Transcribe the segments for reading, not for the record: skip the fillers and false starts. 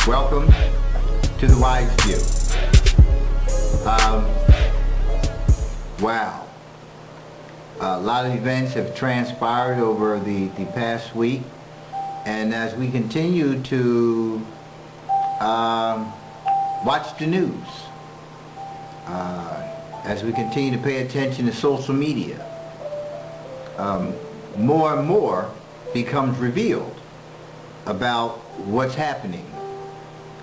Welcome to the Wise View. Wow. A lot of events have transpired over the past week, and as we continue to watch the news, as we continue to pay attention to social media, more and more becomes revealed about what's happening.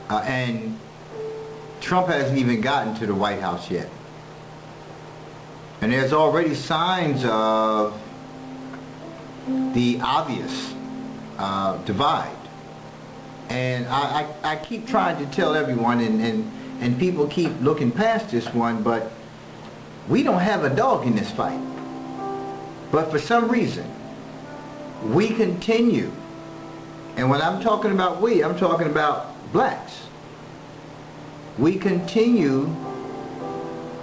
And Trump hasn't even gotten to the White House yet. And there's already signs of the obvious divide. And I keep trying to tell everyone, and people keep looking past this one, but we don't have a dog in this fight. But for some reason, we continue. And when I'm talking about we, I'm talking about blacks. We continue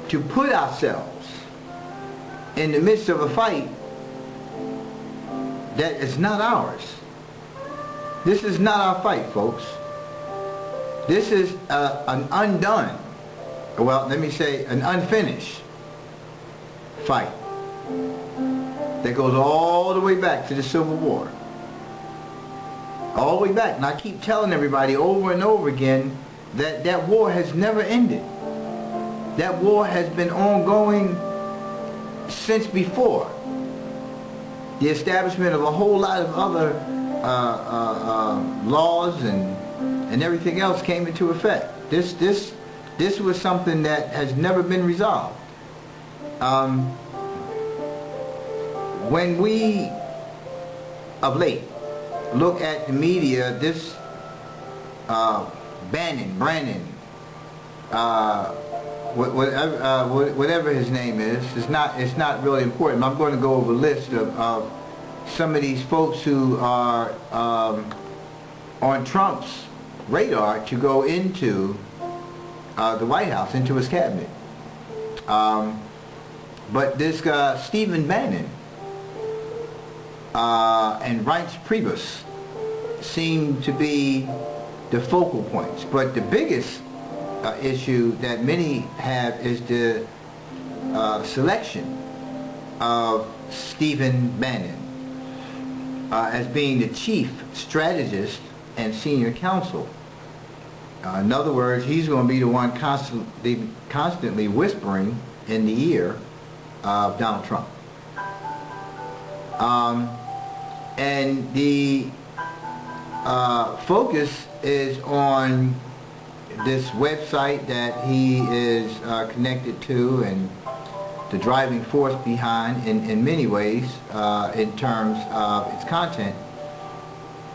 to put ourselves in the midst of a fight that is not ours. This is not our fight, folks. This is an undone, well, let me say an unfinished fight that goes all the way back to the Civil War. All the way back. And I keep telling everybody over and over again that that war has never ended. That war has been ongoing since before the establishment of a whole lot of other laws and everything else came into effect. This was something that has never been resolved. When we, of late, look at the media, this Brandon, whatever his name is, it's not really important. I'm going to go over a list of some of these folks who are on Trump's radar to go into the White House, into his cabinet. But this Stephen Bannon and Reince Priebus seem to be the focal points. But the biggest issue that many have is the selection of Stephen Bannon as being the chief strategist and senior counsel. In other words, he's going to be the one constantly whispering in the ear of Donald Trump. And the focus is on this website that he is connected to and the driving force behind in many ways in terms of its content.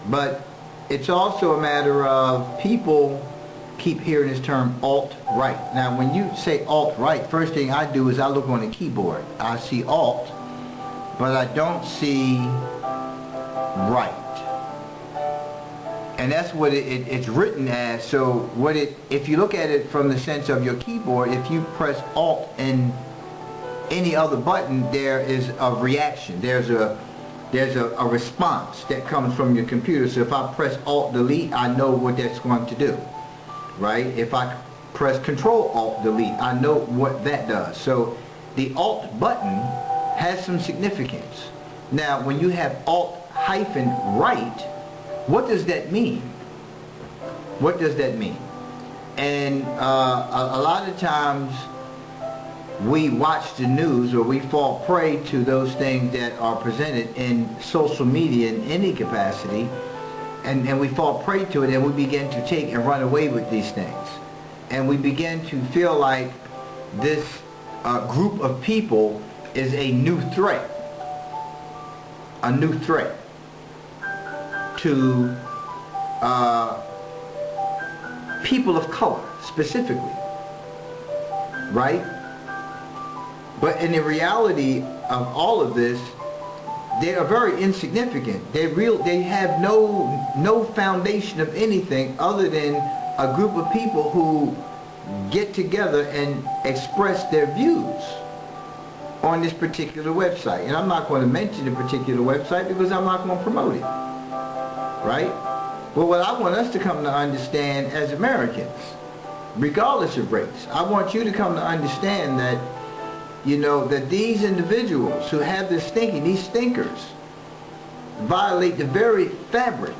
But it's also a matter of people keep hearing this term alt-right. Now when you say alt-right, first thing I do is I look on the keyboard. I see alt, but I don't see right. And that's what it's written as. So what if you look at it from the sense of your keyboard, if you press alt and any other button, there is a reaction. There's a response that comes from your computer. So if I press alt delete, I know what that's going to do, right? If I press control alt delete, I know what that does. So the alt button has some significance. Now when you have alt hyphen right, what does that mean? What does that mean? And a lot of times we watch the news, or we fall prey to those things that are presented in social media in any capacity, and we fall prey to it, and we begin to take and run away with these things. And we begin to feel like this group of people is a new threat. A new threat to people of color specifically, right? But in the reality of all of this, they are very insignificant. They have no foundation of anything other than a group of people who get together and express their views on this particular website. And I'm not going to mention the particular website because I'm not going to promote it. Right? But what I want us to come to understand as Americans, regardless of race, I want you to come to understand that, you know, that these individuals who have this thinking, these thinkers, violate the very fabric,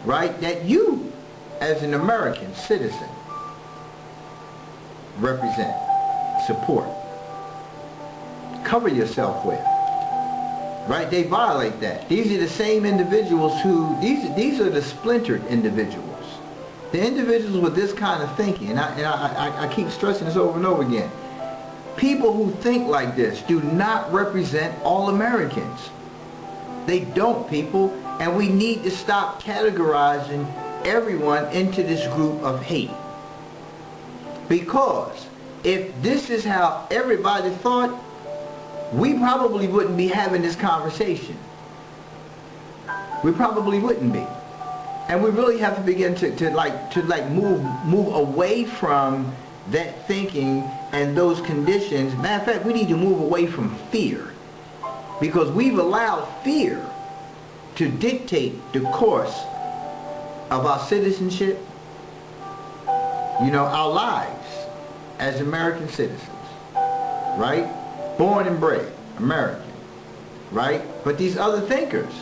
right, that you, as an American citizen, represent, support, cover yourself with. Right? They violate that. These are the same individuals who, these are the splintered individuals. The individuals with this kind of thinking, and I keep stressing this over and over again. People who think like this do not represent all Americans. They don't, people. And we need to stop categorizing everyone into this group of hate. Because if this is how everybody thought, we probably wouldn't be having this conversation. We probably wouldn't be. And we really have to begin to move away from that thinking and those conditions. Matter of fact, we need to move away from fear, because we've allowed fear to dictate the course of our citizenship, you know, our lives as American citizens, right? Born and bred American, right? But these other thinkers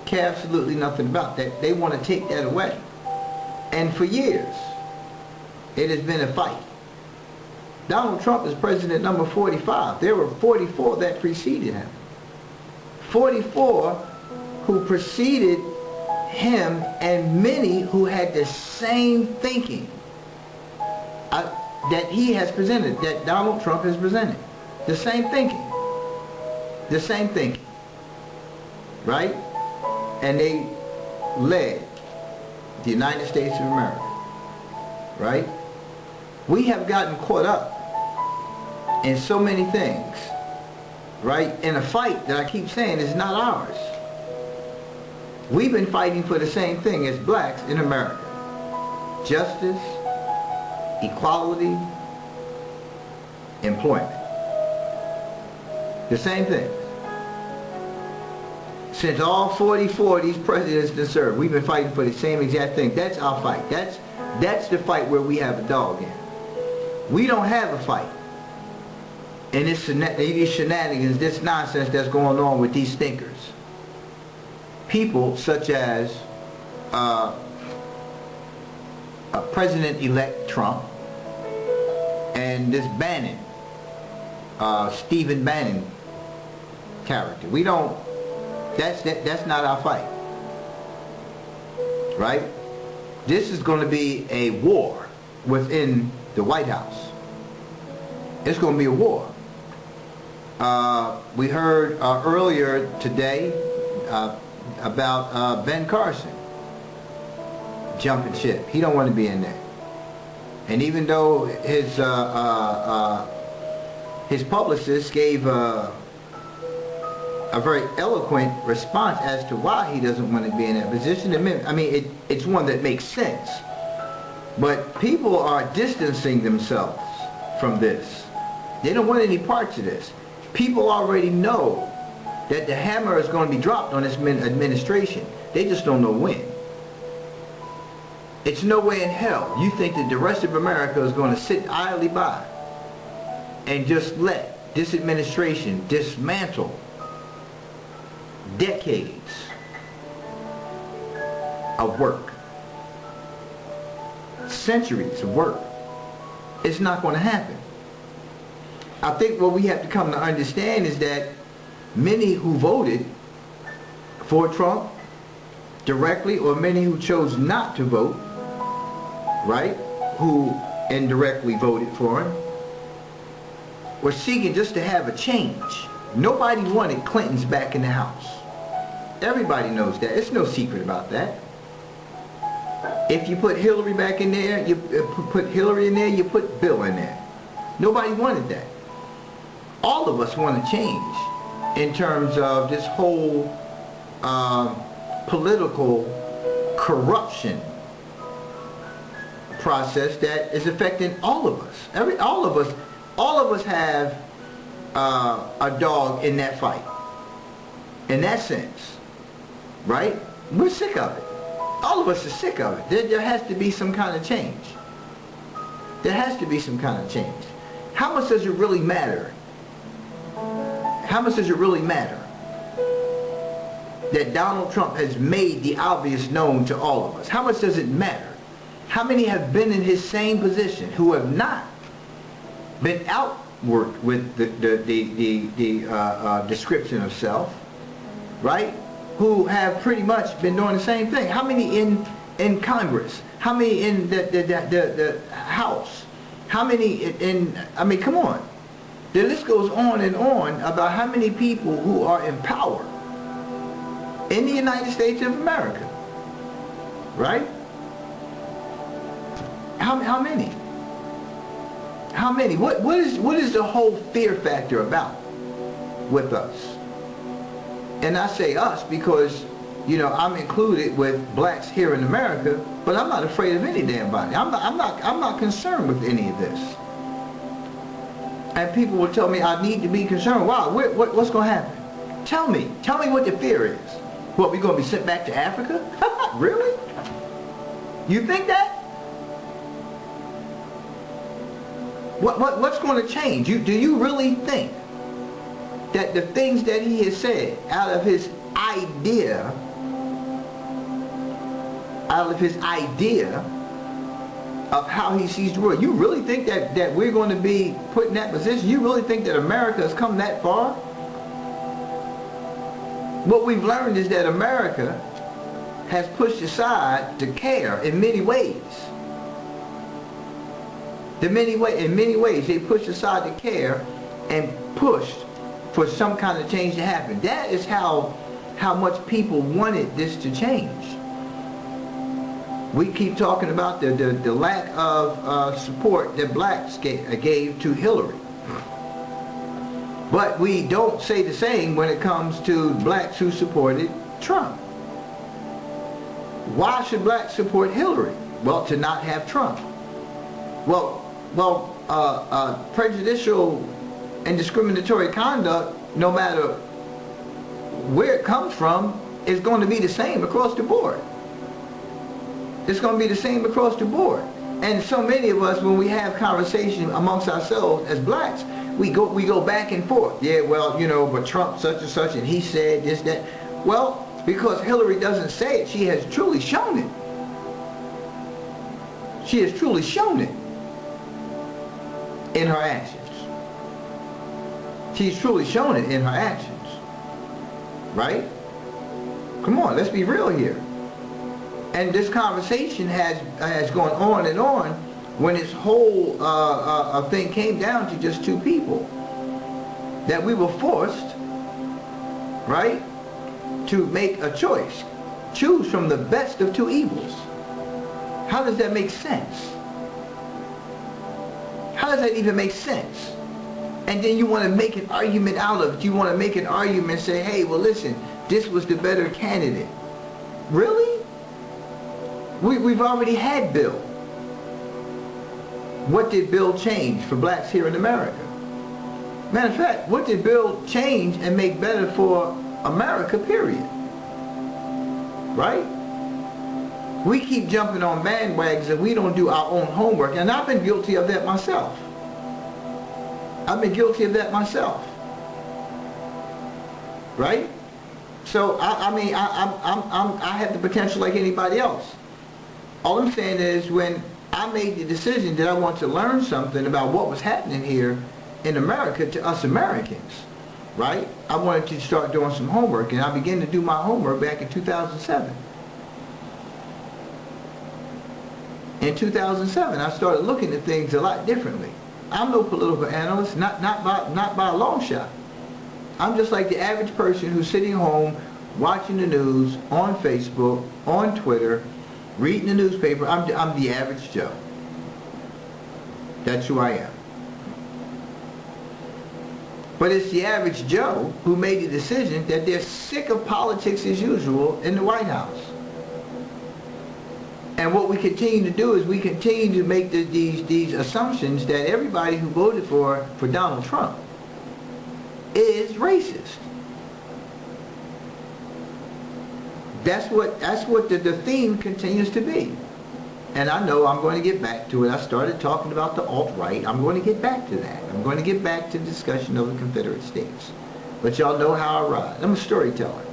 care absolutely nothing about that. They want to take that away. And for years, it has been a fight. Donald Trump is president number 45. There were 44 that preceded him. 44 who preceded him, and many who had the same thinking that he has presented, that Donald Trump has presented. The same thinking. The same thinking. Right? And they led the United States of America. Right? We have gotten caught up in so many things. Right? In a fight that I keep saying is not ours. We've been fighting for the same thing as blacks in America. Justice, equality, employment. The same thing. Since all 44 of these presidents have served, we've been fighting for the same exact thing. That's our fight. That's the fight where we have a dog in. We don't have a fight. And these shenanigans, this nonsense that's going on with these thinkers. People such as President-elect Trump and this Bannon, Stephen Bannon character. We don't, that's not our fight. Right? This is going to be a war within the White House. It's going to be a war. We heard earlier today about Ben Carson jumping ship. He don't want to be in there. And even though his publicist gave a very eloquent response as to why he doesn't want to be in that position, I mean, it's one that makes sense. But people are distancing themselves from this. They don't want any parts of this. People already know that the hammer is going to be dropped on this administration. They just don't know when. It's no way in hell you think that the rest of America is going to sit idly by and just let this administration dismantle decades of work, centuries of work. It's not going to happen. I think what we have to come to understand is that many who voted for Trump directly, or many who chose not to vote, right, who indirectly voted for him, were seeking just to have a change. Nobody wanted Clintons back in the House. Everybody knows that. It's no secret about that. If you put Hillary back in there, you put Hillary in there, you put Bill in there. Nobody wanted that. All of us want to change in terms of this whole political corruption process that is affecting all of us. All of us have a dog in that fight. In that sense, right? We're sick of it. All of us are sick of it. There has to be some kind of change. There has to be some kind of change. How much does it really matter? How much does it really matter that Donald Trump has made the obvious known to all of us? How much does it matter? How many have been in his same position who have not been outworked with the description of self, right? Who have pretty much been doing the same thing? How many in Congress? How many in the House? How many in, I mean, come on. The list goes on and on about how many people who are in power in the United States of America, right? How many? How many? What is the whole fear factor about with us? And I say us because, you know, I'm included with blacks here in America, but I'm not afraid of any damn body. I'm not concerned with any of this. And people will tell me I need to be concerned. Wow, what's going to happen? Tell me what the fear is. What, we going to be sent back to Africa? Really? You think that? What's going to change? Do you really think that the things that he has said out of his idea of how he sees the world, you really think that we're going to be put in that position? You really think that America has come that far? What we've learned is that America has pushed aside to care in many ways. In many ways, they pushed aside to care and pushed for some kind of change to happen. That is how much people wanted this to change. We keep talking about the lack of support that blacks gave to Hillary. But we don't say the same when it comes to blacks who supported Trump. Why should blacks support Hillary? Well, to not have Trump. Well, prejudicial and discriminatory conduct, no matter where it comes from, is going to be the same across the board. It's going to be the same across the board. And so many of us, when we have conversation amongst ourselves as blacks, we go back and forth. Yeah, well, you know, but Trump such and such, and he said this, that. Well, because Hillary doesn't say it, she has truly shown it. She has truly shown it in her actions. She's truly shown it in her actions. Right? Come on, let's be real here. And this conversation has gone on and on when this whole thing came down to just two people. That we were forced, right, to make a choice. Choose from the best of two evils. How does that make sense? How does that even make sense? And then you want to make an argument out of it. You want to make an argument and say, hey, well listen, this was the better candidate. Really? We've already had Bill. What did Bill change for blacks here in America? Matter of fact, what did Bill change and make better for America, period? Right? We keep jumping on bandwagons and we don't do our own homework. And I've been guilty of that myself. I've been guilty of that myself. Right? So, I have the potential like anybody else. All I'm saying is when I made the decision that I want to learn something about what was happening here in America to us Americans, right? I wanted to start doing some homework, and I began to do my homework back in 2007. In 2007, I started looking at things a lot differently. I'm no political analyst, not by a long shot. I'm just like the average person who's sitting home watching the news on Facebook, on Twitter, reading the newspaper. I'm the average Joe. That's who I am. But it's the average Joe who made the decision that they're sick of politics as usual in the White House. And what we continue to do is we continue to make these assumptions that everybody who voted for Donald Trump is racist. That's what the theme continues to be. And I know I'm going to get back to it. I started talking about the alt-right. I'm going to get back to that. I'm going to get back to the discussion of the Confederate States. But y'all know how I ride. I'm a storyteller.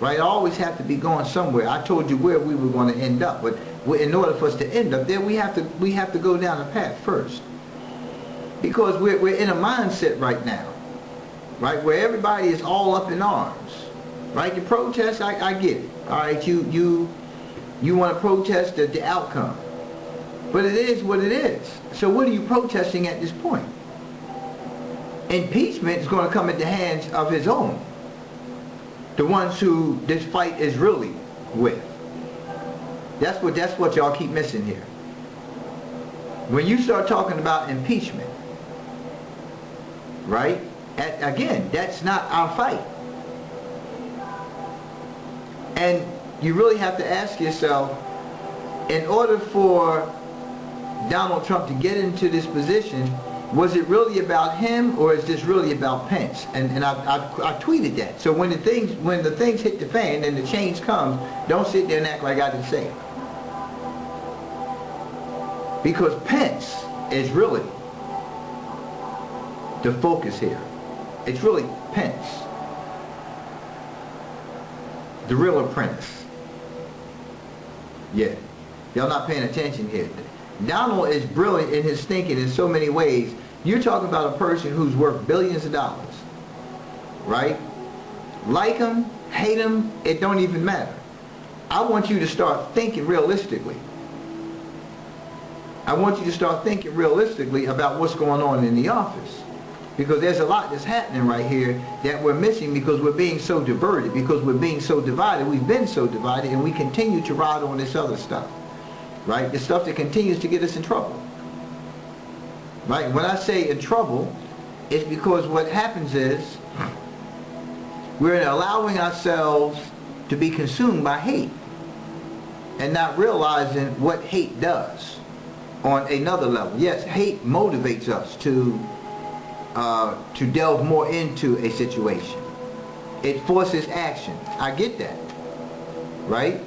Right? I always have to be going somewhere. I told you where we were going to end up. But in order for us to end up there, we have to go down a path first. Because we're in a mindset right now. Right? Where everybody is all up in arms. Right? The protests, I get it. All right? You want to protest the outcome. But it is what it is. So what are you protesting at this point? Impeachment is going to come at the hands of his own. The ones who this fight is really with. That's what y'all keep missing here. When you start talking about impeachment, right? Again, that's not our fight. And you really have to ask yourself, in order for Donald Trump to get into this position, was it really about him or is this really about Pence? And I tweeted that. So when the things hit the fan and the change comes, don't sit there and act like I didn't say it. Because Pence is really the focus here. It's really Pence, the real apprentice. Yeah, y'all not paying attention here. Donald is brilliant in his thinking in so many ways. You're talking about a person who's worth billions of dollars, right? Like him, hate him, it don't even matter. I want you to start thinking realistically. I want you to start thinking realistically about what's going on in the office. Because there's a lot that's happening right here that we're missing because we're being so diverted, because we're being so divided. We've been so divided and we continue to ride on this other stuff. Right? The stuff that continues to get us in trouble. Right? When I say in trouble, it's because what happens is we're allowing ourselves to be consumed by hate and not realizing what hate does on another level. Yes, hate motivates us to delve more into a situation. It forces action. I get that. Right?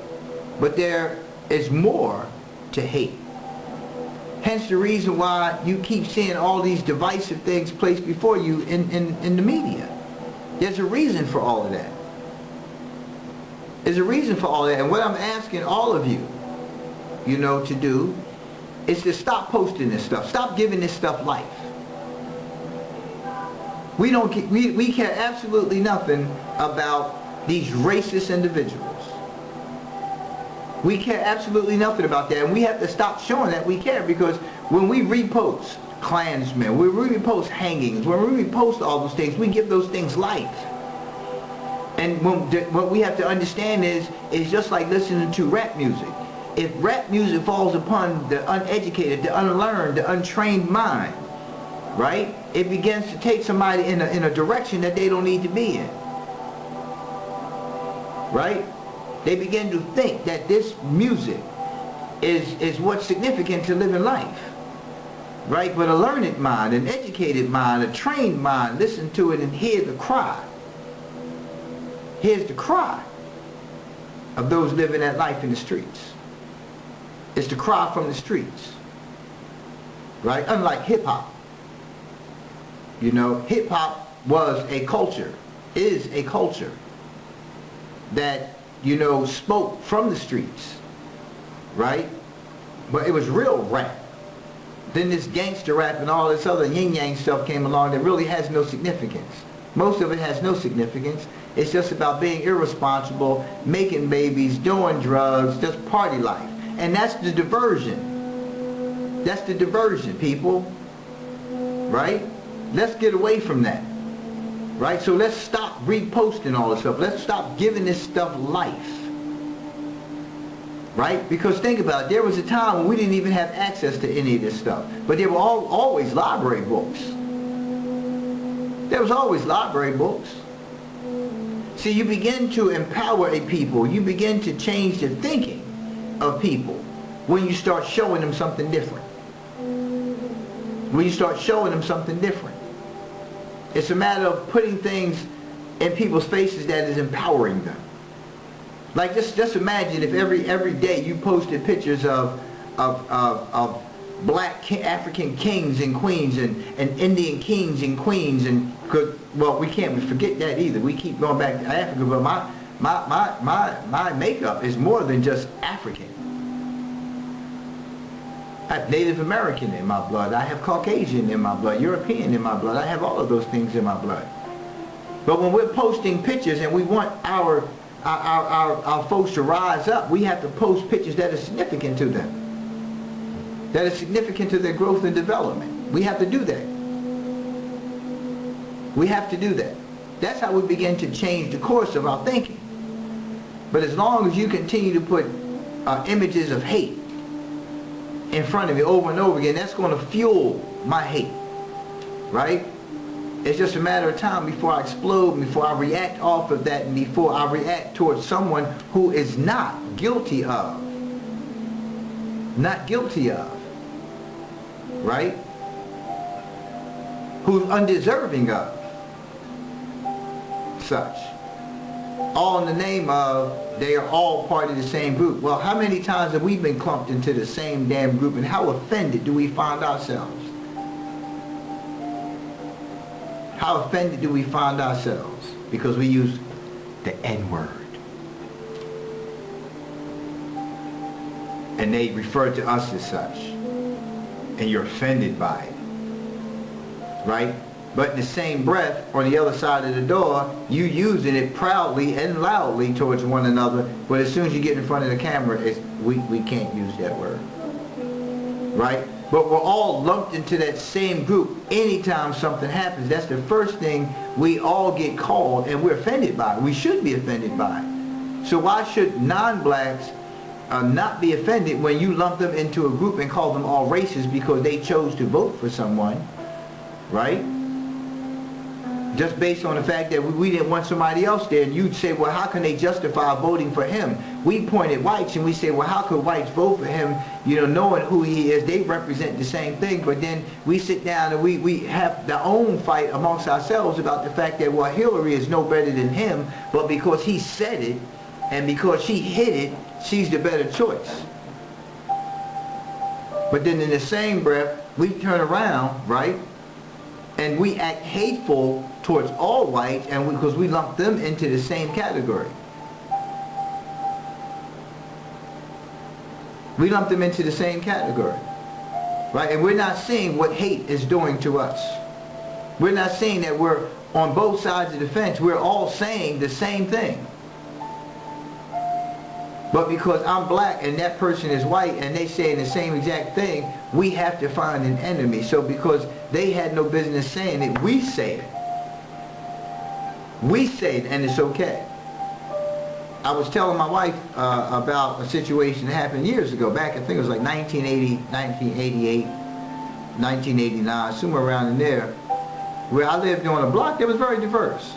But there is more to hate. Hence the reason why you keep seeing all these divisive things placed before you in the media. There's a reason for all of that. There's a reason for all that. And what I'm asking all of you, to do is to stop posting this stuff. Stop giving this stuff life. We care absolutely nothing about these racist individuals. We care absolutely nothing about that, and we have to stop showing that we care, because when we repost Klansmen, when we repost hangings, when we repost all those things, we give those things life. And what we have to understand is just like listening to rap music. If rap music falls upon the uneducated, the unlearned, the untrained mind, right, it begins to take somebody in a direction that they don't need to be in. Right? They begin to think that this music is what's significant to living life. Right? But a learned mind, an educated mind, a trained mind, listen to it and hear the cry. Here's the cry of those living that life in the streets. It's the cry from the streets. Right? Unlike hip-hop. You know, hip-hop was a culture, is a culture that, you know, spoke from the streets. Right? But it was real rap. Then this gangster rap and all this other yin-yang stuff came along that really has no significance. Most of it has no significance. It's just about being irresponsible, making babies, doing drugs, just party life. And that's the diversion. That's the diversion, people. Right? Let's get away from that. Right? So let's stop reposting all this stuff. Let's stop giving this stuff life. Right? Because think about it, there was a time when we didn't even have access to any of this stuff. But there were always library books. There was always library books. See, you begin to empower a people. You begin to change the thinking of people when you start showing them something different. When you start showing them something different. It's a matter of putting things in people's faces that is empowering them. Like just imagine if every day you posted pictures of black African kings and queens and Indian kings and queens, and well, we can't forget that either. We keep going back to Africa, but my makeup is more than just African. I have Native American in my blood. I have Caucasian in my blood, European in my blood. I have all of those things in my blood. But when we're posting pictures and we want our folks to rise up, we have to post pictures that are significant to them, that are significant to their growth and development. We have to do that. We have to do that. That's how we begin to change the course of our thinking. But as long as you continue to put images of hate in front of me over and over again, that's going to fuel my hate. Right? It's just a matter of time before I explode, before I react off of that, and before I react towards someone who is not guilty of. Not guilty of. Right? Who's undeserving of such. All in the name of they are all part of the same group. Well, how many times have we been clumped into the same damn group, and how offended do we find ourselves? How offended do we find ourselves because we use the N-word? And they refer to us as such. And you're offended by it. Right? But in the same breath, on the other side of the door, you using it proudly and loudly towards one another. But as soon as you get in front of the camera, we can't use that word. Right? But we're all lumped into that same group anytime something happens. That's the first thing we all get called, and we're offended by it. We should be offended by it. So why should non-blacks not be offended when you lump them into a group and call them all racists because they chose to vote for someone, right? Just based on the fact that we didn't want somebody else there, and you'd say, well, how can they justify voting for him? We point at whites and we say, well, how could whites vote for him, you know, knowing who he is? They represent the same thing. But then we sit down and we have our own fight amongst ourselves about the fact that, well, Hillary is no better than him, but because he said it and because she hit it, she's the better choice. But then in the same breath, we turn around, right, and we act hateful towards all whites, and because we lump them into the same category. We lump them into the same category. Right? And we're not seeing what hate is doing to us. We're not seeing that we're on both sides of the fence. We're all saying the same thing. But because I'm black and that person is white and they saying the same exact thing, we have to find an enemy. So because they had no business saying it, we say it. We say it, and it's okay. I was telling my wife about a situation that happened years ago, back I think it was like 1980, 1988, 1989, somewhere around in there, where I lived on a block that was very diverse.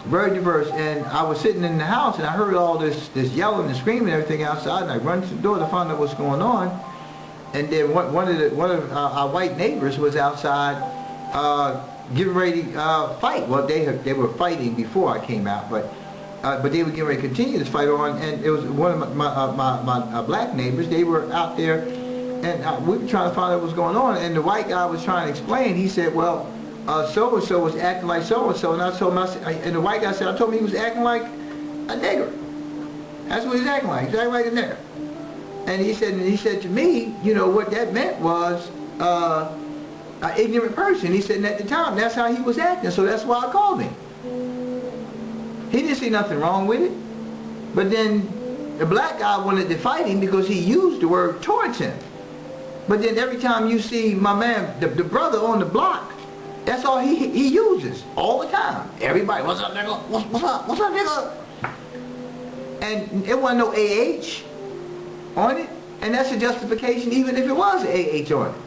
Very diverse, and I was sitting in the house and I heard all this yelling and screaming and everything outside, and I run to the door to find out what's going on. And then one of our white neighbors was outside getting ready to fight. Well, they were fighting before I came out, but they were getting ready to continue this fight on. And it was one of my black neighbors. They were out there, and we were trying to find out what was going on. And the white guy was trying to explain. He said, well, so-and-so was acting like so-and-so, and I told him, and the white guy said, I told him he was acting like a nigger. That's what he was acting like. He was acting like a nigger. And he said to me, you know, what that meant was an ignorant person. He said, and at the time, that's how he was acting, so that's why I called him. He didn't see nothing wrong with it. But then the black guy wanted to fight him because he used the word towards him. But then every time you see my man, the brother on the block, that's all he uses all the time. Everybody, what's up, nigga? What's up, nigga? And it wasn't no AH on it, and that's a justification even if it was an AH on it.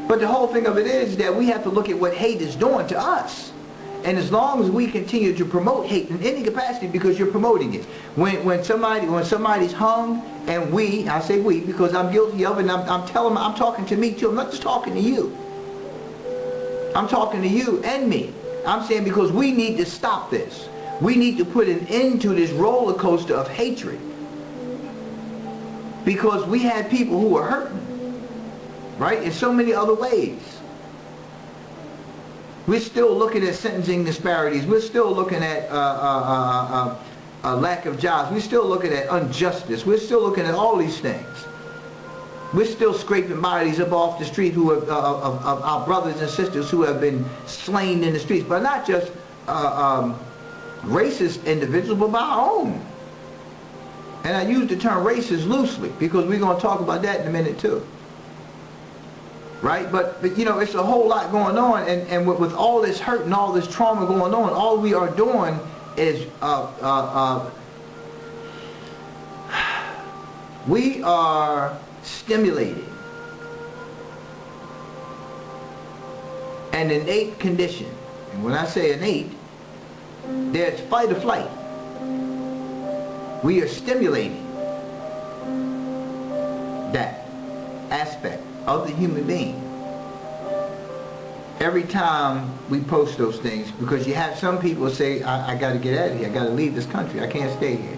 But the whole thing of it is that we have to look at what hate is doing to us. And as long as we continue to promote hate in any capacity, because you're promoting it. When somebody's hung, and I say we because I'm guilty of it, and I'm telling them, I'm talking to me too. I'm not just talking to you. I'm talking to you and me. I'm saying because we need to stop this. We need to put an end to this roller coaster of hatred. Because we had people who were hurting, right, in so many other ways. We're still looking at sentencing disparities. We're still looking at a lack of jobs. We're still looking at injustice. We're still looking at all these things. We're still scraping bodies up off the street of our brothers and sisters who have been slain in the streets. But not just racist individuals, but by our own. And I use the term racist loosely because we're going to talk about that in a minute too. Right? But you know, it's a whole lot going on. And with all this hurt and all this trauma going on, all we are doing is we are stimulating an innate condition. And when I say innate, there's fight or flight. We are stimulating that aspect of the human being every time we post those things, because you have some people say, I got to get out of here, I got to leave this country, I can't stay here.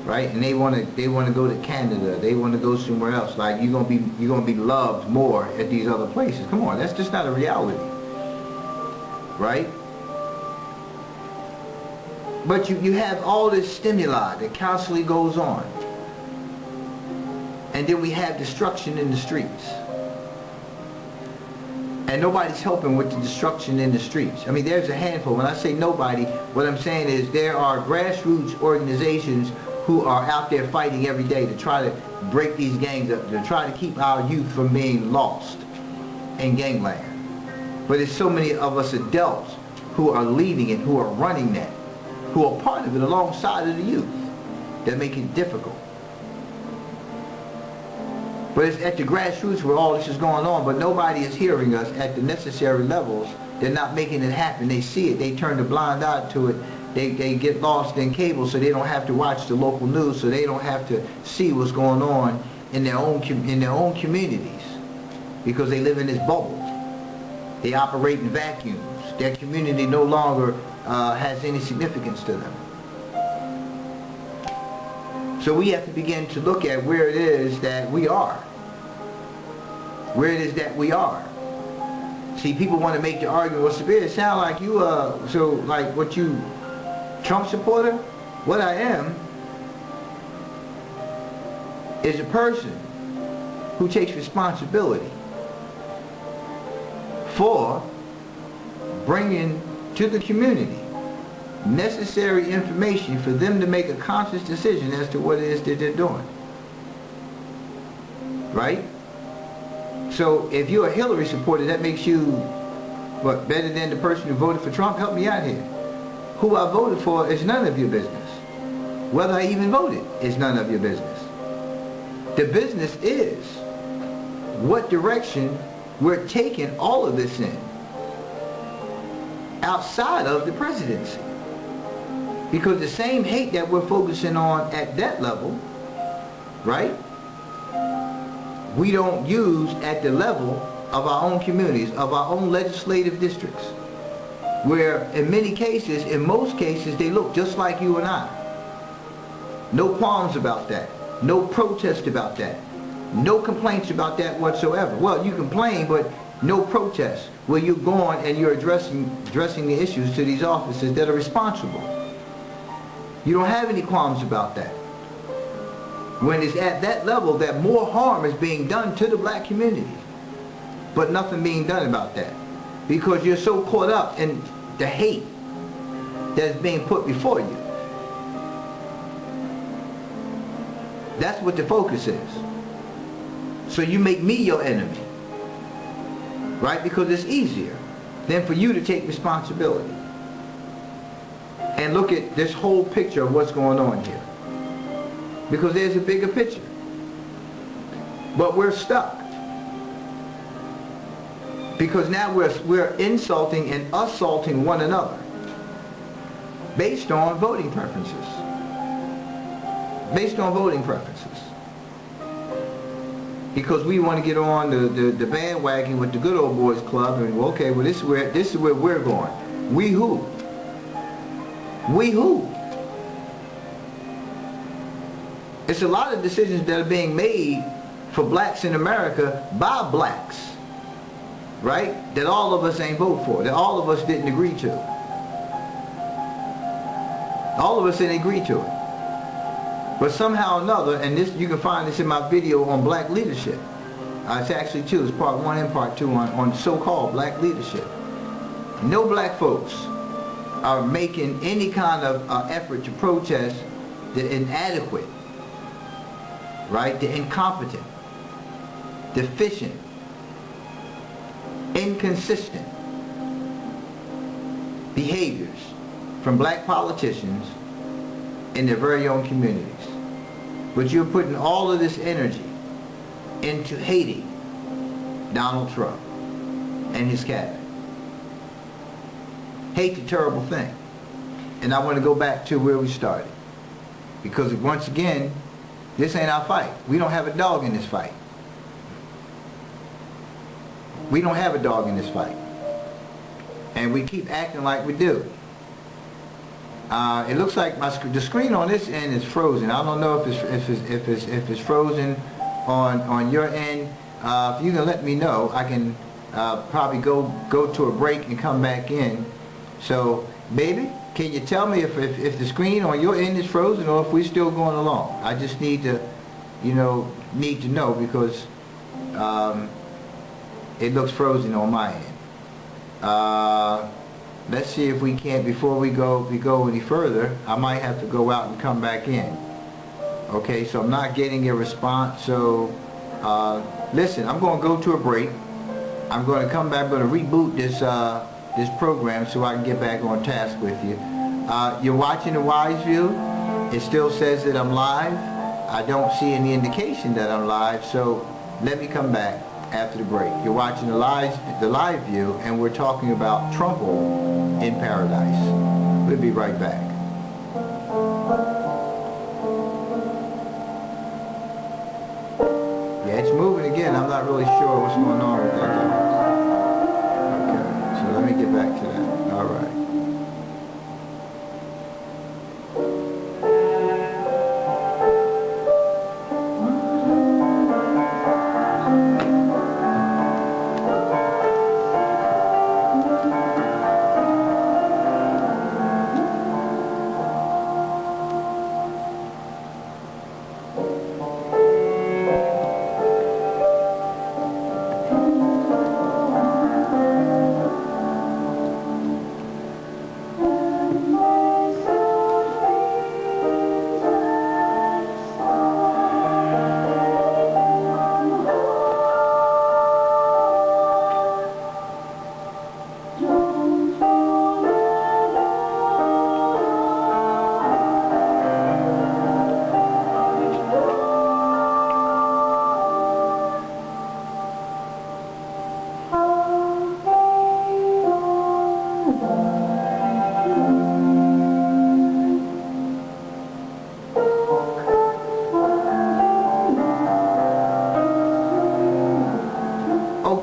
Right? And they want to go to Canada. They want to go somewhere else. Like you're gonna be loved more at these other places. Come on, that's just not a reality. Right? But you have all this stimuli that constantly goes on. And then we have destruction in the streets. And nobody's helping with the destruction in the streets. I mean, there's a handful. When I say nobody, what I'm saying is there are grassroots organizations who are out there fighting every day to try to break these gangs up, to try to keep our youth from being lost in gangland. But there's so many of us adults who are leading it, who are running that, who are part of it alongside of the youth, that make it difficult. But it's at the grassroots where all this is going on, but nobody is hearing us at the necessary levels. They're not making it happen. They see it. They turn the blind eye to it. They get lost in cable, so they don't have to watch the local news, so they don't have to see what's going on in their own communities, because they live in this bubble. They operate in vacuums. Their community no longer has any significance to them. So we have to begin to look at where it is that we are. Where it is that we are. See, people want to make the argument, well, Sabir, it sounds like you, so like what you, Trump supporter? What I am is a person who takes responsibility for bringing to the community necessary information for them to make a conscious decision as to what it is that they're doing. Right? So if you're a Hillary supporter, that makes you, what, better than the person who voted for Trump? Help me out here. Who I voted for is none of your business. Whether I even voted is none of your business. The business is what direction we're taking all of this in, outside of the presidency. Because the same hate that we're focusing on at that level, right, we don't use at the level of our own communities, of our own legislative districts, where in many cases, in most cases, they look just like you and I. No qualms about that. No protest about that. No complaints about that whatsoever. Well, you complain, but no protest, where you're going and you're addressing the issues to these officers that are responsible. You don't have any qualms about that. When it's at that level that more harm is being done to the black community, but nothing being done about that, because you're so caught up in the hate that's being put before you. That's what the focus is. So you make me your enemy, right? Because it's easier than for you to take responsibility and look at this whole picture of what's going on here. Because there's a bigger picture. But we're stuck. Because now we're insulting and assaulting one another based on voting preferences. Based on voting preferences. Because we want to get on the bandwagon with the good old boys club and, well, okay, well, this is where we're going. We who? We who? It's a lot of decisions that are being made for blacks in America by blacks, right? That all of us ain't vote for, that all of us didn't agree to. All of us didn't agree to it. But somehow or another, and this, you can find this in my video on black leadership. It's actually two, it's part 1 and part 2 on so-called black leadership. No black folks are making any kind of effort to protest the inadequate, right, the incompetent, deficient, inconsistent behaviors from black politicians in their very own communities. But you're putting all of this energy into hating Donald Trump and his cabinet. Hate's a terrible thing. And I want to go back to where we started. Because once again, this ain't our fight. We don't have a dog in this fight. We don't have a dog in this fight. And we keep acting like we do. It looks like the screen on this end is frozen. I don't know if it's frozen on your end. If you can let me know, I can probably go to a break and come back in. So, baby, can you tell me if the screen on your end is frozen or if we're still going along? I just need to, need to know because it looks frozen on my end. Let's see if we can't, before we go any further, I might have to go out and come back in. Okay, so I'm not getting a response. So, listen, I'm going to go to a break. I'm going to come back. I'm going to reboot this program so I can get back on task with you. You're watching the Wise View. It still says that I'm live. I don't see any indication that I'm live. So let me come back after the break. You're watching the live view, and we're talking about trouble in paradise. We'll be right back. Yeah, it's moving again. I'm not really sure what's going on with that. Okay, so let me get back to that. All right.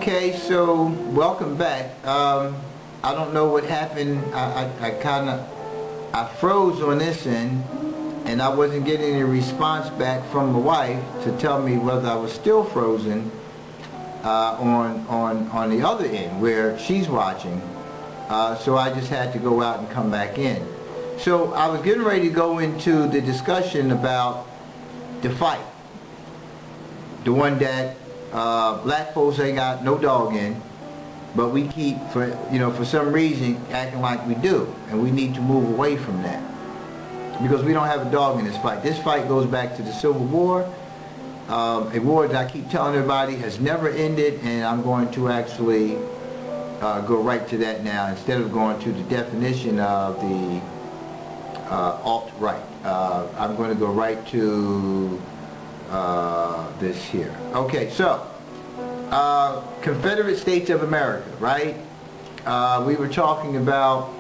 Okay, so welcome back. I don't know what happened. I froze on this end, and I wasn't getting any response back from my wife to tell me whether I was still frozen on the other end where she's watching. So I just had to go out and come back in. So I was getting ready to go into the discussion about the fight, the one that black folks ain't got no dog in, but we keep, for some reason, acting like we do, and we need to move away from that because we don't have a dog in this fight. This fight goes back to the Civil War, a war that I keep telling everybody has never ended, and I'm going to actually go right to that now instead of going to the definition of the alt-right. I'm going to go right to this here. Okay, so Confederate States of America, right? We were talking about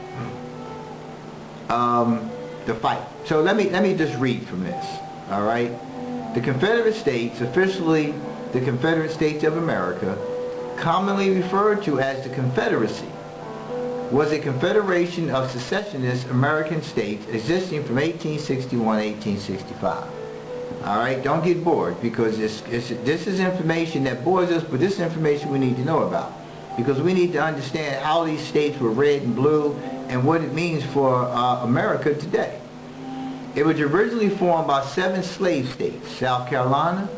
the fight. So let me just read from this. All right, the Confederate States, officially the Confederate States of America, commonly referred to as the Confederacy, was a confederation of secessionist American states existing from 1861 to 1865. Alright, don't get bored, because this is information that bores us, but this is information we need to know about. Because we need to understand how these states were red and blue and what it means for America today. It was originally formed by 7 slave states: South Carolina,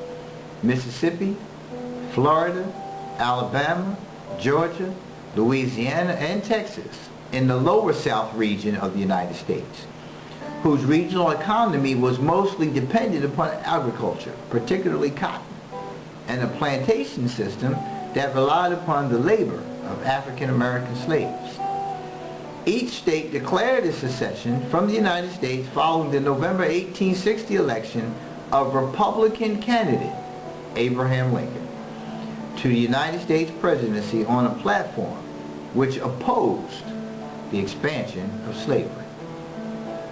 Mississippi, Florida, Alabama, Georgia, Louisiana, and Texas in the lower South region of the United States, whose regional economy was mostly dependent upon agriculture, particularly cotton, and a plantation system that relied upon the labor of African American slaves. Each state declared its secession from the United States following the November 1860 election of Republican candidate Abraham Lincoln to the United States presidency on a platform which opposed the expansion of slavery.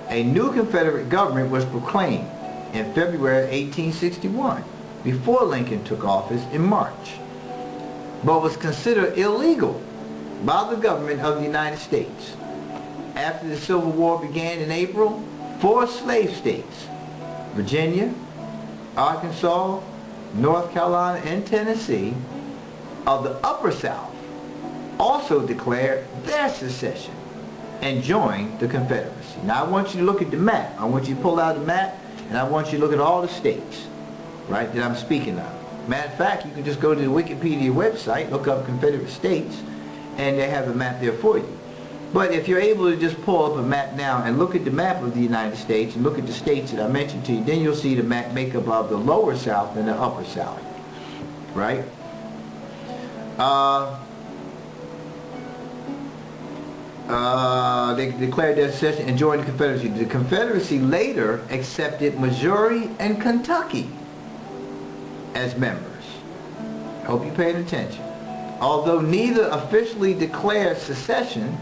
A new Confederate government was proclaimed in February 1861 before Lincoln took office in March, but was considered illegal by the government of the United States. After the Civil War began in April, 4 slave states, Virginia, Arkansas, North Carolina, and Tennessee, of the Upper South, also declared their secession and joined the Confederacy. Now I want you to look at the map. I want you to pull out the map, and I want you to look at all the states, right, that I'm speaking of. Matter of fact, you can just go to the Wikipedia website, look up Confederate States, and they have a map there for you. But if you're able to just pull up a map now and look at the map of the United States and look at the states that I mentioned to you, then you'll see the map makeup of the lower South and the upper South, right? They declared their secession and joined the Confederacy. The Confederacy later accepted Missouri and Kentucky as members. Hope you're paying attention. Although neither officially declared secession,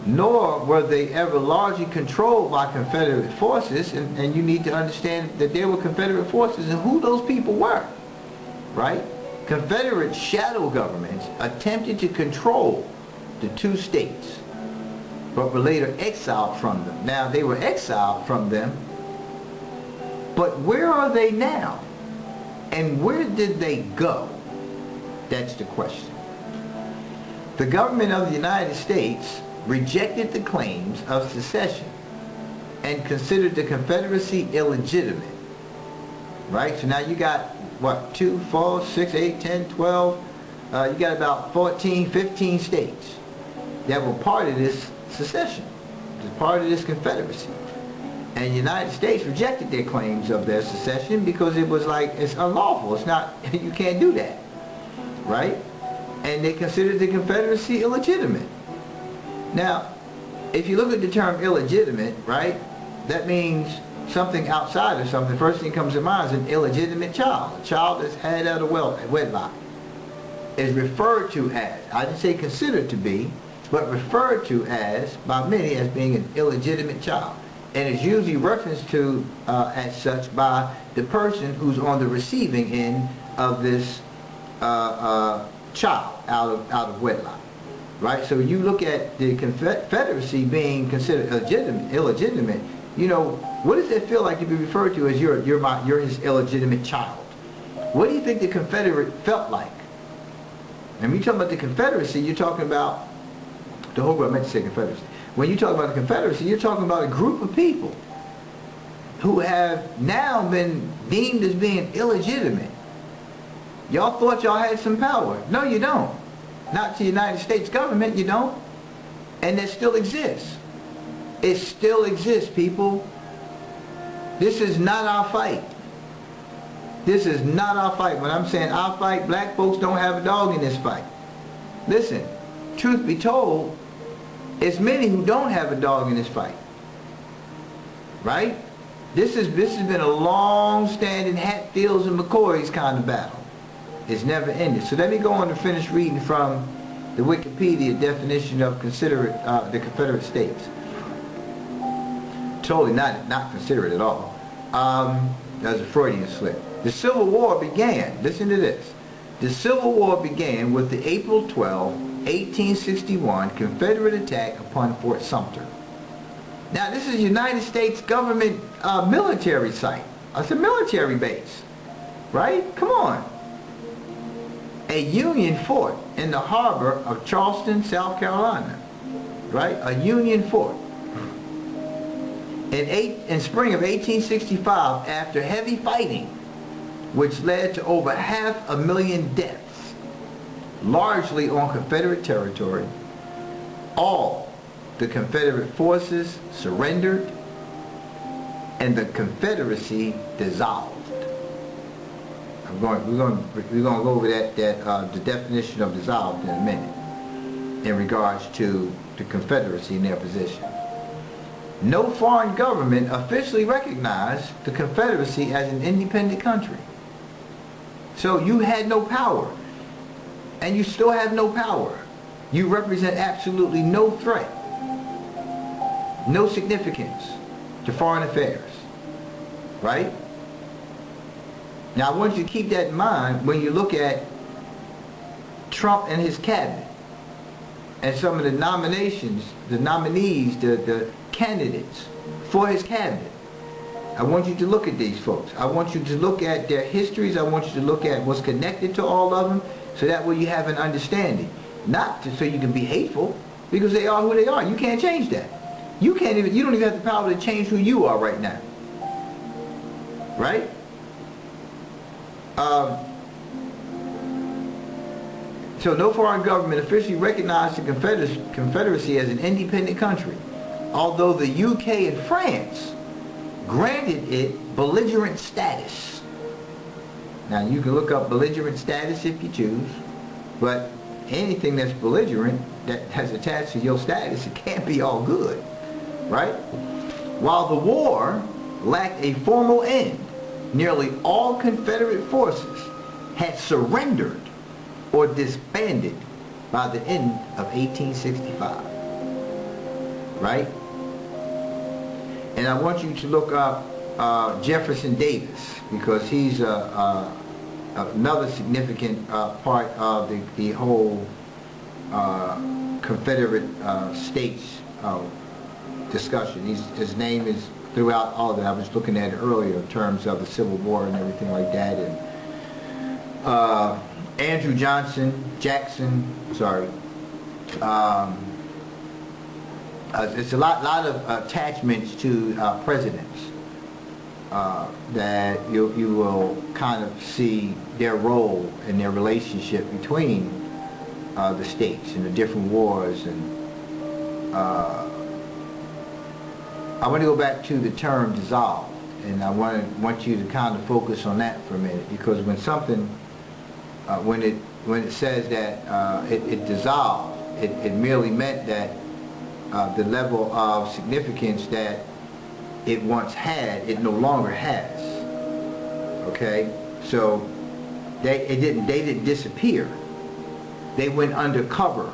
nor were they ever largely controlled by Confederate forces, and you need to understand that there were Confederate forces and who those people were, right? Confederate shadow governments attempted to control the 2 states, but were later exiled from them. Now, they were exiled from them, but where are they now? And where did they go? That's the question. The government of the United States rejected the claims of secession and considered the Confederacy illegitimate. Right? So now you got, what, 2, 4, 6, 8, 10, 12, you got about 14, 15 states that were part of this secession, part of this Confederacy. And the United States rejected their claims of their secession because it was like, it's unlawful. It's not, you can't do that. Right? And they considered the Confederacy illegitimate. Now, if you look at the term illegitimate, right, that means something outside of something. First thing that comes to mind is an illegitimate child. A child that's had out of wedlock is referred to as, I didn't say considered to be, but referred to as, by many, as being an illegitimate child. And it's usually referenced to as such by the person who's on the receiving end of this child out of wedlock, right? So you look at the Confederacy being considered illegitimate. You know, what does it feel like to be referred to as you're his illegitimate child? What do you think the Confederate felt like? And when you talk about the Confederacy, you're talking about the whole group. I meant to say Confederacy. When you talk about the Confederacy, you're talking about a group of people who have now been deemed as being illegitimate. Y'all thought y'all had some power. No, you don't. Not to the United States government, you don't. And that still exists. It still exists, people. This is not our fight. This is not our fight. When I'm saying our fight, black folks don't have a dog in this fight. Listen, truth be told, it's many who don't have a dog in this fight. Right? This has been a long-standing Hatfields and McCoys kind of battle. It's never ended. So let me go on to finish reading from the Wikipedia definition of the Confederate States. Totally not considerate at all. That was a Freudian slip. The Civil War began, listen to this. The Civil War began with the April 12, 1861 Confederate attack upon Fort Sumter. Now this is a United States government military site. It's a military base, right? Come on. A Union fort in the harbor of Charleston, South Carolina, right? A Union fort. In spring of 1865, after heavy fighting, which led to over 500,000 deaths, largely on Confederate territory, all the Confederate forces surrendered and the Confederacy dissolved. We're going to go over the definition of dissolved in a minute in regards to the Confederacy and their position. No foreign government officially recognized the Confederacy as an independent country. So you had no power, and you still have no power. You represent absolutely no threat, no significance to foreign affairs, right? Now I want you to keep that in mind when you look at Trump and his cabinet and some of the nominations, the nominees, the candidates for his cabinet. I want you to look at these folks. I want you to look at their histories. I want you to look at what's connected to all of them, so that way you have an understanding. Not so you can be hateful, because they are who they are. You can't change that. You don't even have the power to change who you are right now. Right? So no foreign government officially recognized the Confederacy as an independent country, although the UK and France granted it belligerent status. Now you can look up belligerent status if you choose, but anything that's belligerent that has attached to your status, it can't be all good, right? While the war lacked a formal end, nearly all Confederate forces had surrendered or disbanded by the end of 1865, right? And I want you to look up Jefferson Davis, because he's another significant part of the whole Confederate States discussion. His name is throughout all of it. I was looking at it earlier in terms of the Civil War and everything like that. And Andrew Jackson, sorry. It's a lot of attachments to presidents that you will kind of see their role and their relationship between the states and the different wars. And I want to go back to the term dissolved, and I want you to kind of focus on that for a minute, because when something when it says that it dissolved, it merely meant that the level of significance that it once had, it no longer has. Okay, so they didn't disappear. They went undercover.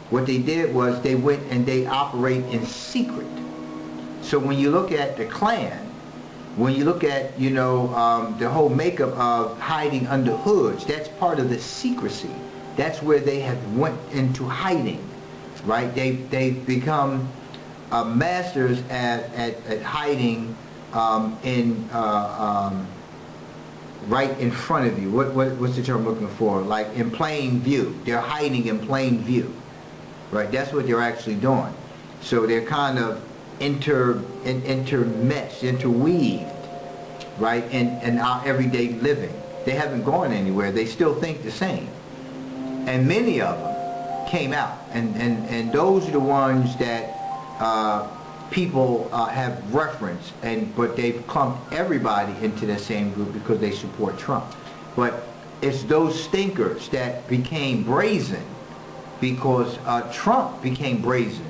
What they did was they went and they operate in secret. So when you look at the Klan, when you look at the whole makeup of hiding under hoods, that's part of the secrecy That's where they have went into hiding, right? They've become masters at hiding right in front of you. What's the term I'm looking for? Like in plain view. They're hiding in plain view, right? That's what they're actually doing. So they're kind of intermeshed, interweaved, right, in our everyday living. They haven't gone anywhere. They still think the same. And many of them came out. And those are the ones that people have referenced, but they've clumped everybody into the same group because they support Trump. But it's those stinkers that became brazen because Trump became brazen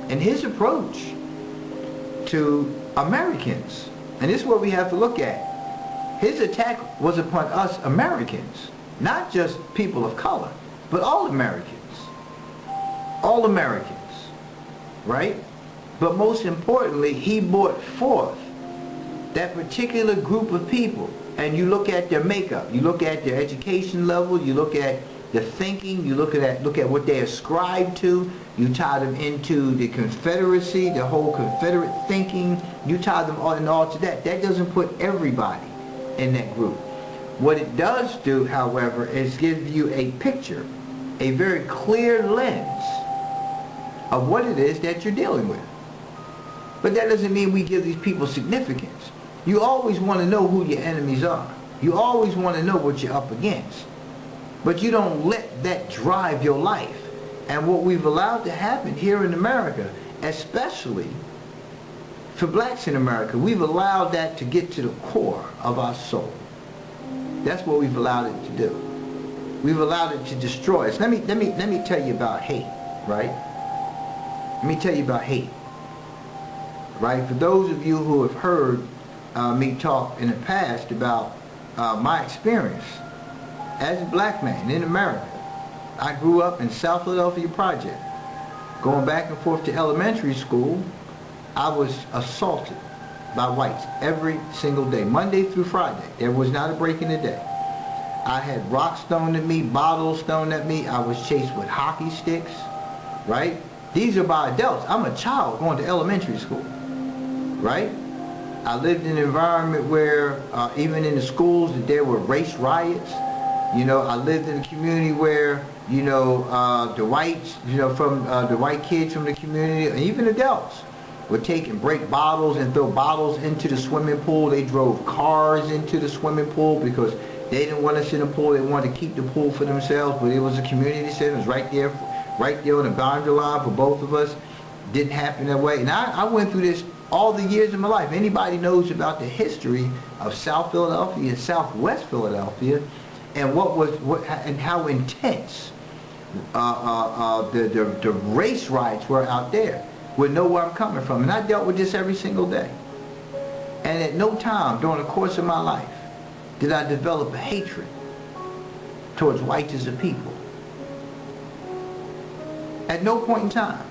in his approach to Americans. And this is what we have to look at. His attack was upon us Americans, not just people of color, but all Americans. All Americans, right? But most importantly, he brought forth that particular group of people. And you look at their makeup, you look at their education level, you look at the thinking, you look at what they ascribe to, you tie them into the Confederacy, the whole Confederate thinking, you tie them all to that. That doesn't put everybody in that group. What it does do, however, is give you a picture, a very clear lens of what it is that you're dealing with. But that doesn't mean we give these people significance. You always want to know who your enemies are. You always want to know what you're up against. But you don't let that drive your life. And what we've allowed to happen here in America, especially for blacks in America, we've allowed that to get to the core of our soul. That's what we've allowed it to do. We've allowed it to destroy us. Let me tell you about hate, right? Let me tell you about hate. Right? For those of you who have heard me talk in the past about my experience as a black man in America. I grew up in South Philadelphia Project. Going back and forth to elementary school, I was assaulted by whites every single day, Monday through Friday. There was not a break in the day. I had rocks thrown at me, bottles thrown at me. I was chased with hockey sticks, right? These are by adults. I'm a child going to elementary school, right? I lived in an environment where even in the schools that there were race riots. You know, I lived in a community where, you know, the whites, you know, from the white kids from the community, and even adults, would take and break bottles and throw bottles into the swimming pool. They drove cars into the swimming pool because they didn't want us in the pool. They wanted to keep the pool for themselves, but it was a community center. It was right there on the boundary line for both of us. Didn't happen that way. And I went through this all the years of my life. Anybody knows about the history of South Philadelphia and Southwest Philadelphia, and and how intense the race riots were out there, would know where I'm coming from. And I dealt with this every single day. And at no time during the course of my life did I develop a hatred towards whites as a people. At no point in time.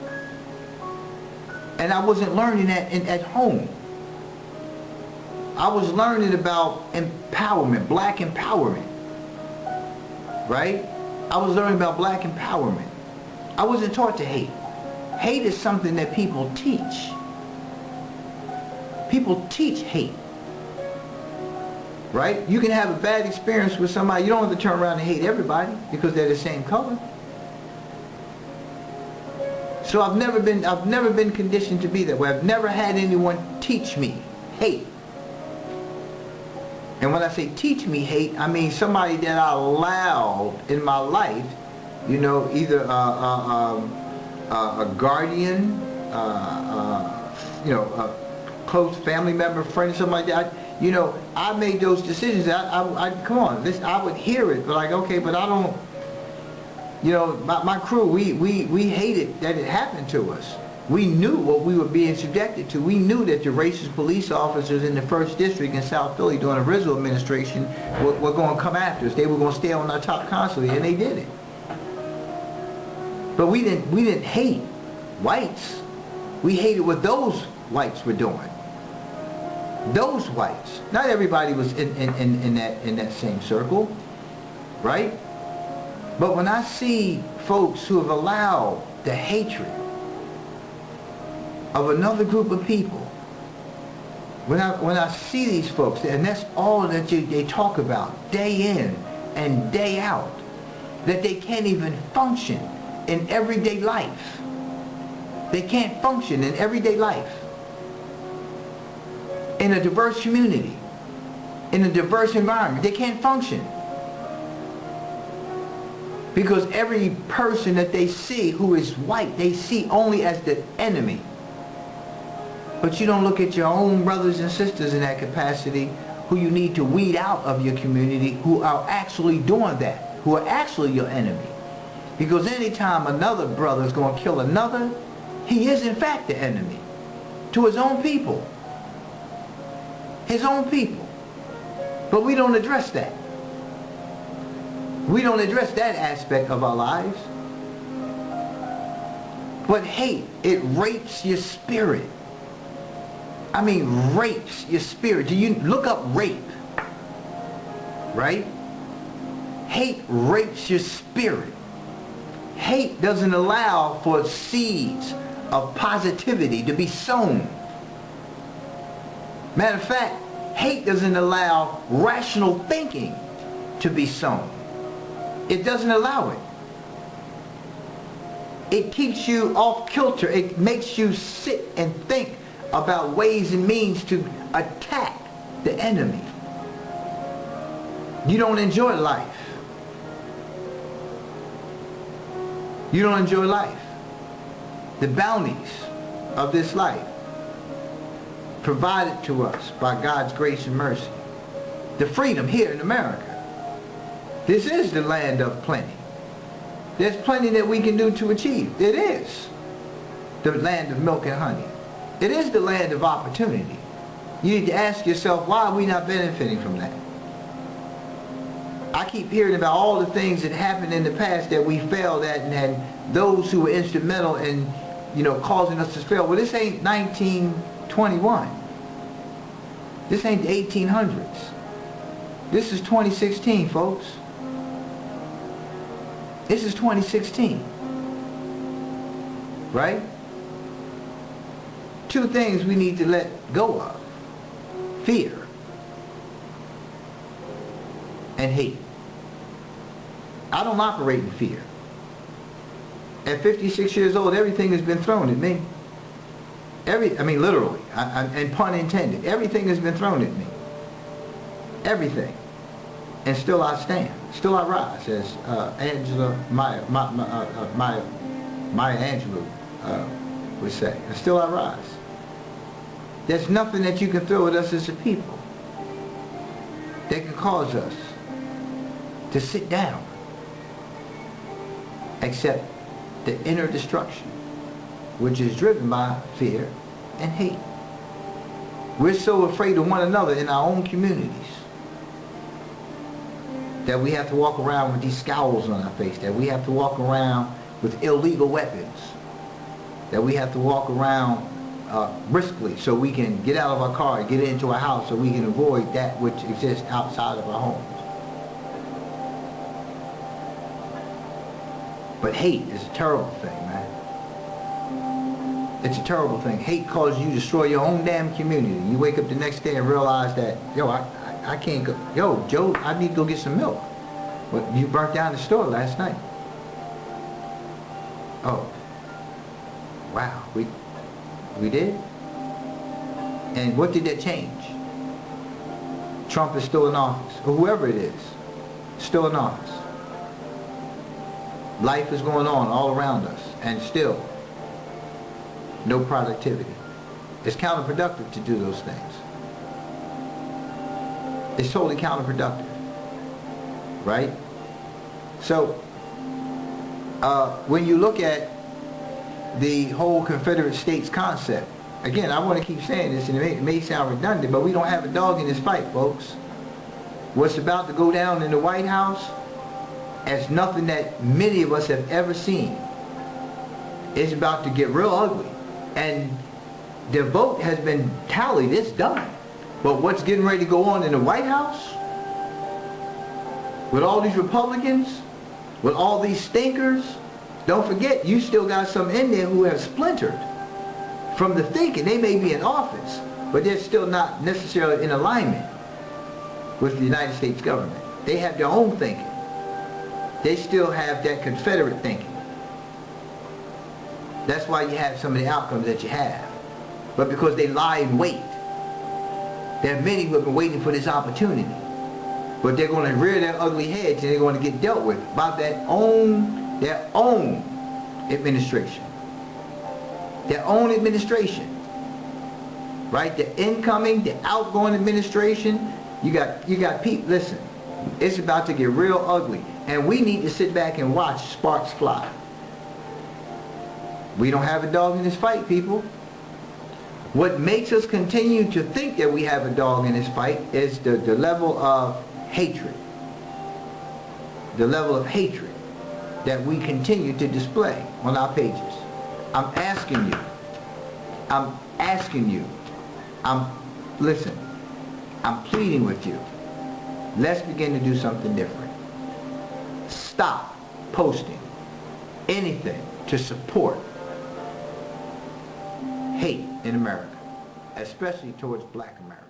And I wasn't learning that at home. I was learning about empowerment, black empowerment. Right? I was learning about black empowerment. I wasn't taught to hate. Hate is something that people teach. People teach hate. Right? You can have a bad experience with somebody. You don't have to turn around and hate everybody because they're the same color. So I've never been conditioned to be that way. I've never had anyone teach me hate. And when I say teach me hate, I mean somebody that I allowed in my life, you know, either a guardian, you know, a close family member, friend, something like that. You know, I made those decisions. I come on, listen, I would hear it, but like, okay, but I don't. You know, my crew, we hated that it happened to us. We knew what we were being subjected to. We knew that the racist police officers in the 1st District in South Philly during the Rizzo administration were going to come after us. They were going to stay on our top constantly, and they did it. But we didn't hate whites. We hated what those whites were doing. Those whites. Not everybody was in that same circle, right? But when I see folks who have allowed the hatred of another group of people, when I see these folks, and that's all that they talk about day in and day out, that they can't even function in everyday life. They can't function in everyday life. In a diverse community, in a diverse environment, they can't function. Because every person that they see who is white, they see only as the enemy. But you don't look at your own brothers and sisters in that capacity who you need to weed out of your community, who are actually doing that, who are actually your enemy. Because anytime another brother is going to kill another, he is in fact the enemy to his own people. His own people. But we don't address that. We don't address that aspect of our lives. But hate, it rapes your spirit. I mean, rapes your spirit. Do you look up rape? Right? Hate rapes your spirit. Hate doesn't allow for seeds of positivity to be sown. Matter of fact, hate doesn't allow rational thinking to be sown. It doesn't allow it. It keeps you off kilter. It makes you sit and think about ways and means to attack the enemy. You don't enjoy life. You don't enjoy life. The bounties of this life provided to us by God's grace and mercy. The freedom here in America. This is the land of plenty. There's plenty that we can do to achieve. It is the land of milk and honey. It is the land of opportunity. You need to ask yourself, why are we not benefiting from that? I keep hearing about all the things that happened in the past that we failed at, and those who were instrumental in, causing us to fail. Well, this ain't 1921. This ain't the 1800s. This is 2016, folks. This is 2016. Right? Two things we need to let go of. Fear and hate. I don't operate in fear. At 56 years old, everything has been thrown at me. Literally, and pun intended, everything has been thrown at me. Everything. And still I stand. Still I rise, as Maya Angelou would say. And still I rise. There's nothing that you can throw at us as a people that can cause us to sit down except the inner destruction, which is driven by fear and hate. We're so afraid of one another in our own communities that we have to walk around with these scowls on our face, that we have to walk around with illegal weapons, that we have to walk around briskly so we can get out of our car, get into our house, so we can avoid that which exists outside of our homes. But hate is a terrible thing, man. It's a terrible thing. Hate causes you to destroy your own damn community. You wake up the next day and realize that, I can't go. Yo, Joe, I need to go get some milk. But you burnt down the store last night. Oh. Wow. We did? And what did that change? Trump is still in office, or whoever it is, still in office. Life is going on all around us, and still no productivity. It's counterproductive to do those things. It's totally counterproductive, right? So when you look at the whole Confederate States concept, again, I want to keep saying this, and it may sound redundant, but we don't have a dog in this fight, folks. What's about to go down in the White House as nothing that many of us have ever seen. It's about to get real ugly. And the vote has been tallied, it's done. But what's getting ready to go on in the White House with all these Republicans With all these stinkers, don't forget, you still got some in there who have splintered from the thinking. They may be in office, but they're still not necessarily in alignment with the United States government. They have their own thinking. They still have that Confederate thinking. That's why you have some of the outcomes that you have. But because they lie in wait. There are many who have been waiting for this opportunity. But they're going to rear their ugly heads and they're going to get dealt with by their own administration. Their own administration. Right? The incoming, the outgoing administration. You got people, listen, it's about to get real ugly. And we need to sit back and watch sparks fly. We don't have a dog in this fight, people. What makes us continue to think that we have a dog in this fight is the level of hatred. The level of hatred that we continue to display on our pages. I'm asking you. Listen, I'm pleading with you. Let's begin to do something different. Stop posting anything to support hate in America, especially towards Black America.